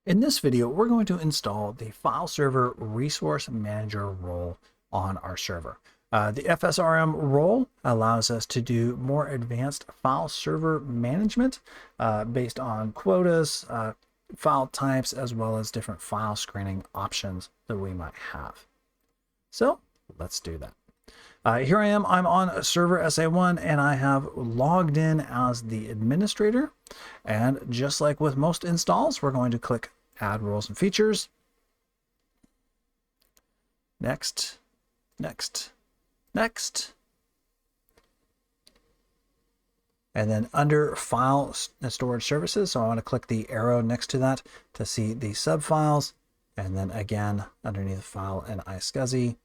In this video, we're going to install the File Server Resource Manager role on our server. The FSRM role allows us to do more advanced file server management based on quotas, file types, as well as different file screening options that we might have. So let's do that. Here I am, I'm on server SA1 and I have logged in as the administrator. And just like with most installs, we're going to click Add Roles and Features. Next, next, next. And then under File Storage Services, so I want to click the arrow next to that to see the subfiles. And then again, underneath File and iSCSI.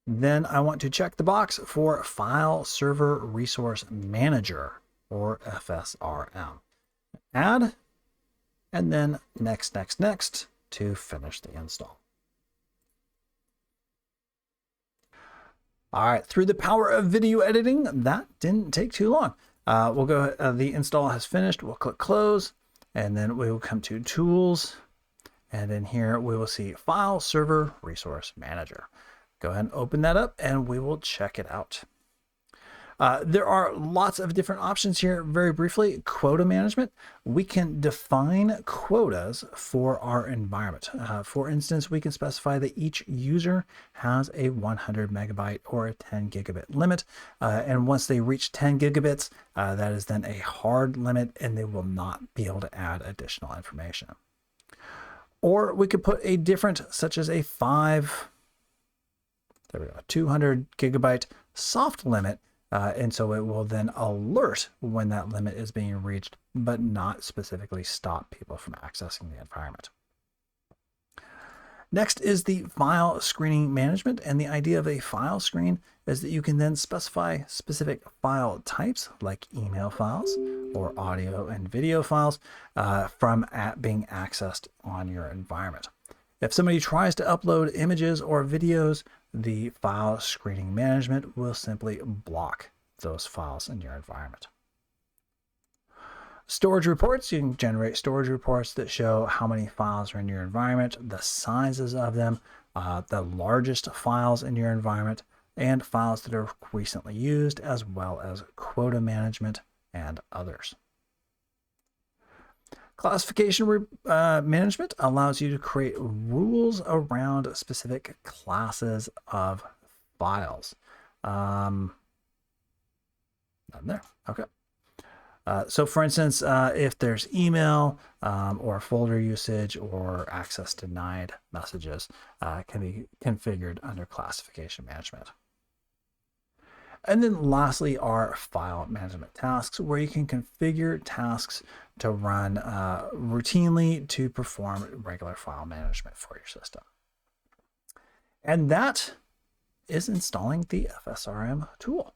Then I want to check the box for File Server Resource Manager, or FSRM. Add, and then next, next, next to finish the install. All right, through the power of video editing, that didn't take too long. We'll go, the install has finished. We'll click close, and then we will come to Tools, and in here we will see File Server Resource Manager. Go ahead and open that up and we will check it out. There are lots of different options here. Very briefly, quota management. We can define quotas for our environment. For instance, we can specify that each user has a 100 megabyte or a 10 gigabit limit. And once they reach 10 gigabits, that is then a hard limit and they will not be able to add additional information. Or we could put a different, such as a 200 gigabyte soft limit. And so it will then alert when that limit is being reached, but not specifically stop people from accessing the environment. Next is the file screening management. And the idea of a file screen is that you can then specify specific file types like email files or audio and video files from being accessed on your environment. If somebody tries to upload images or videos, the file screening management will simply block those files in your environment. Storage reports, you can generate storage reports that show how many files are in your environment, the sizes of them, the largest files in your environment, and files that are recently used, as well as quota management and others. Classification management allows you to create rules around specific classes of files. Not there. Okay. So for instance, if there's email or folder usage or access denied messages can be configured under classification management. And then lastly are file management tasks, where you can configure tasks to run routinely to perform regular file management for your system. And that is installing the FSRM tool.